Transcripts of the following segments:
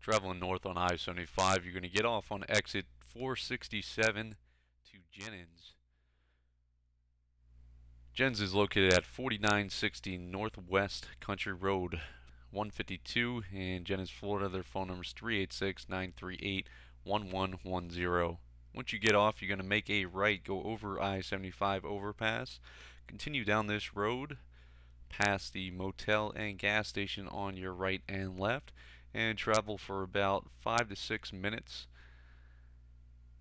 Traveling north on I-75, you're going to get off on exit 467 to Jennings. Jennings is located at 4960 Northwest Country Road 152 in Jennings, Florida. Their phone number is 386-938-1110. Once you get off, you're going to make a right, go over I-75 overpass, continue down this road, past the motel and gas station on your right and left, and travel for about 5 to 6 minutes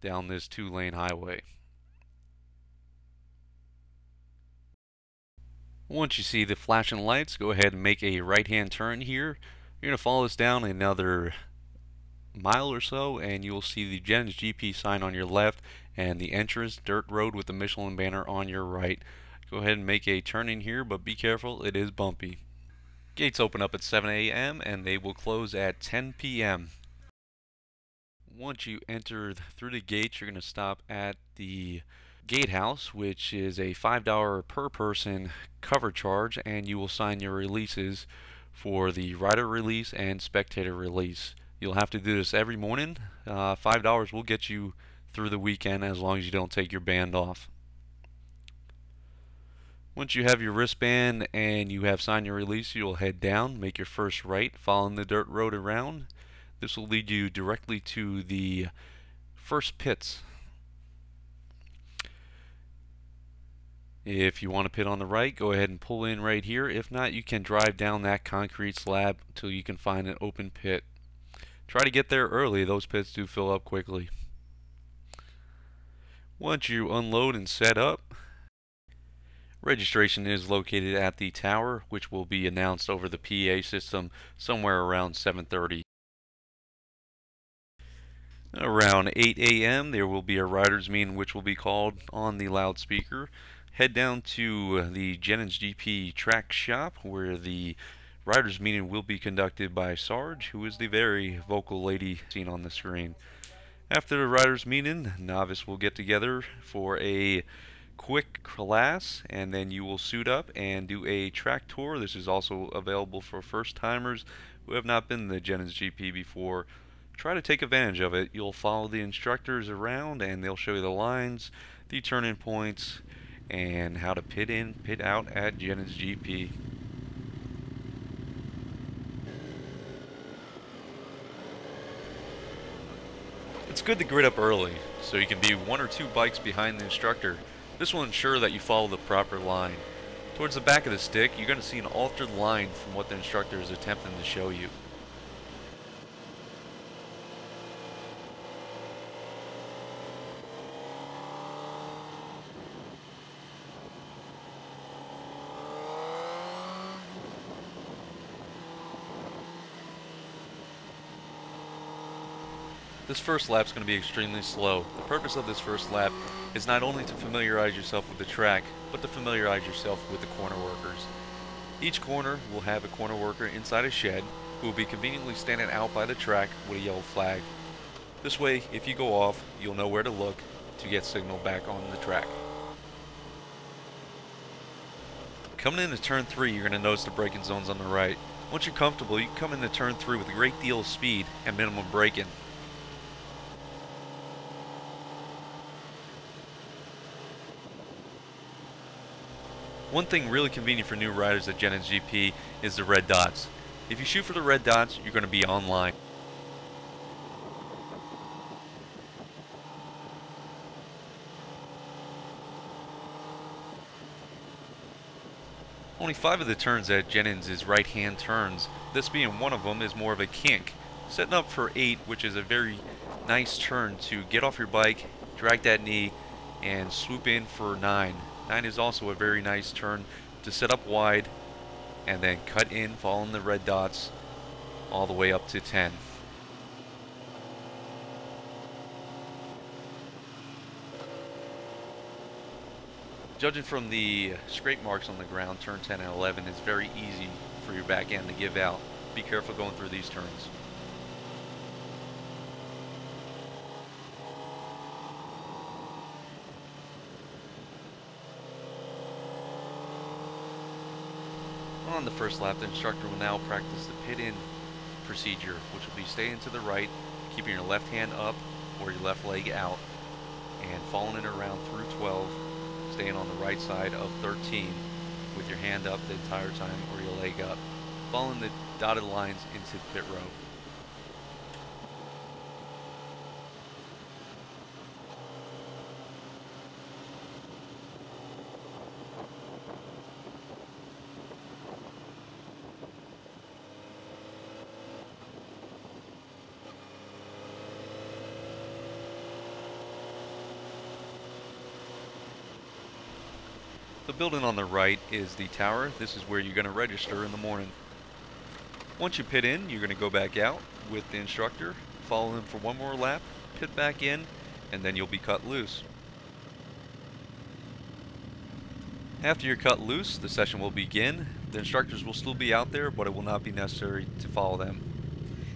down this 2-lane highway. Once you see the flashing lights, go ahead and make a right-hand turn here. You're going to follow this down another mile or so, and you will see the Jennings GP sign on your left and the entrance dirt road with the Michelin banner on your right. Go ahead and make a turn in here, but be careful, it is bumpy. Gates open up at 7 a.m. and they will close at 10 p.m. Once you enter through the gates, you're going to stop at the gatehouse, which is a $5 per person cover charge, and you will sign your releases for the rider release and spectator release. You'll have to do this every morning. $5 will get you through the weekend as long as you don't take your band off. Once you have your wristband and you have signed your release, you'll head down, make your first right, following the dirt road around. This will lead you directly to the first pits. If you want to pit on the right, go ahead and pull in right here. If not, you can drive down that concrete slab until you can find an open pit. Try to get there early. Those pits do fill up quickly. Once you unload and set up, registration is located at the tower, which will be announced over the PA system somewhere around 7:30. Around 8 a.m. there will be a riders meeting which will be called on the loudspeaker. Head down to the Jennings GP Track shop where the riders meeting will be conducted by Sarge, who is the very vocal lady seen on the screen. After the riders meeting, Novice will get together for a quick class, and then you will suit up and do a track tour. This is also available for first timers who have not been to the Jennings GP before. Try to take advantage of it. You'll follow the instructors around and they'll show you the lines, the turn-in points, and how to pit in, pit out at Jennings GP. It's good to grid up early so you can be 1 or 2 bikes behind the instructor. This will ensure that you follow the proper line. Towards the back of the stick, you're going to see an altered line from what the instructor is attempting to show you. This first lap is going to be extremely slow. The purpose of this first lap is not only to familiarize yourself with the track, but to familiarize yourself with the corner workers. Each corner will have a corner worker inside a shed who will be conveniently standing out by the track with a yellow flag. This way, if you go off, you'll know where to look to get signal back on the track. Coming into turn 3, you're going to notice the braking zones on the right. Once you're comfortable, you can come into turn 3 with a great deal of speed and minimum braking. One thing really convenient for new riders at Jennings GP is the red dots. If you shoot for the red dots, you're going to be online. Only 5 of the turns at Jennings is right-hand turns. This being one of them is more of a kink. Setting up for 8, which is a very nice turn to get off your bike, drag that knee, and swoop in for 9. 9 is also a very nice turn to set up wide and then cut in following the red dots all the way up to 10. Judging from the scrape marks on the ground, turn 10 and 11 is very easy for your back end to give out. Be careful going through these turns. On the first lap, the instructor will now practice the pit in procedure, which will be staying to the right, keeping your left hand up or your left leg out, and following it around through 12, staying on the right side of 13 with your hand up the entire time or your leg up, following the dotted lines into the pit road. The building on the right is the tower. This is where you're going to register in the morning. Once you pit in, you're going to go back out with the instructor, follow him for one more lap, pit back in, and then you'll be cut loose. After you're cut loose, the session will begin. The instructors will still be out there, but it will not be necessary to follow them.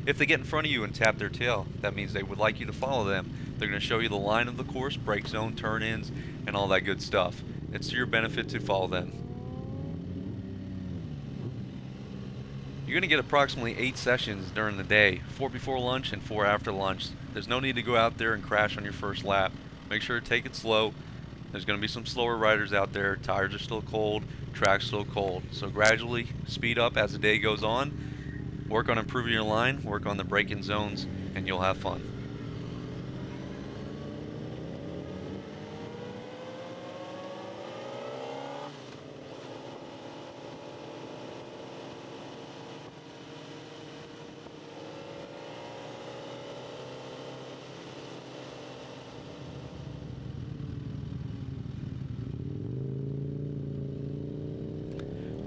If they get in front of you and tap their tail, that means they would like you to follow them. They're going to show you the line of the course, brake zone, turn-ins, and all that good stuff. It's to your benefit to follow them. You're going to get approximately 8 sessions during the day, 4 before lunch and 4 after lunch. There's no need to go out there and crash on your first lap. Make sure to take it slow. There's going to be some slower riders out there. Tires are still cold, track's still cold. So gradually speed up as the day goes on. Work on improving your line, work on the braking zones, and you'll have fun.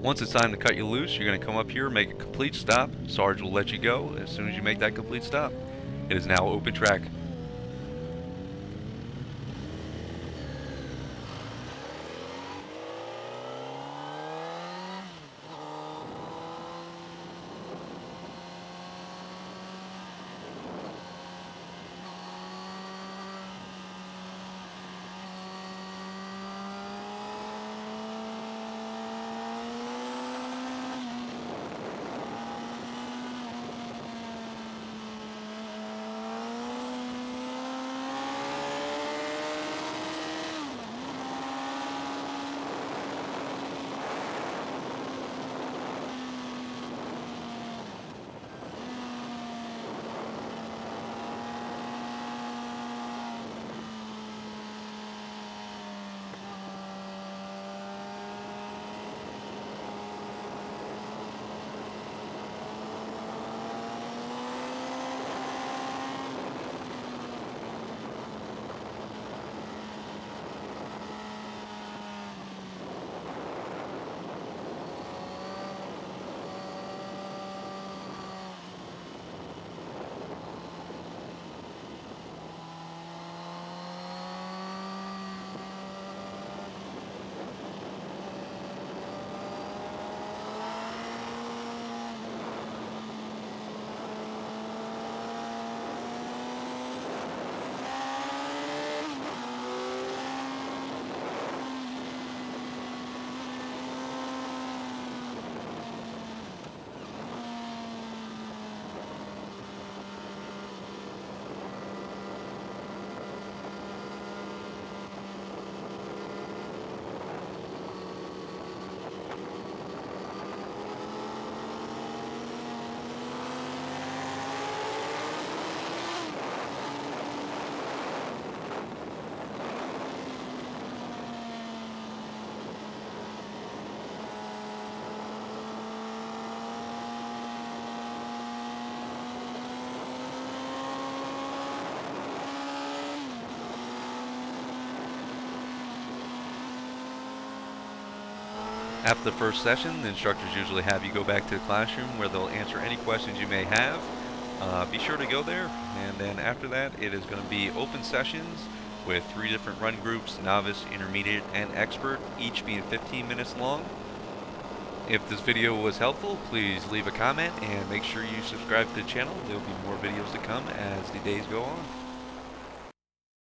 Once it's time to cut you loose, you're going to come up here, make a complete stop. Sarge will let you go as soon as you make that complete stop. It is now open track. After the first session, the instructors usually have you go back to the classroom where they'll answer any questions you may have. Be sure to go there, and then after that it is going to be open sessions with 3 different run groups: novice, intermediate, and expert, each being 15 minutes long. If this video was helpful, please leave a comment and make sure you subscribe to the channel. There will be more videos to come as the days go on.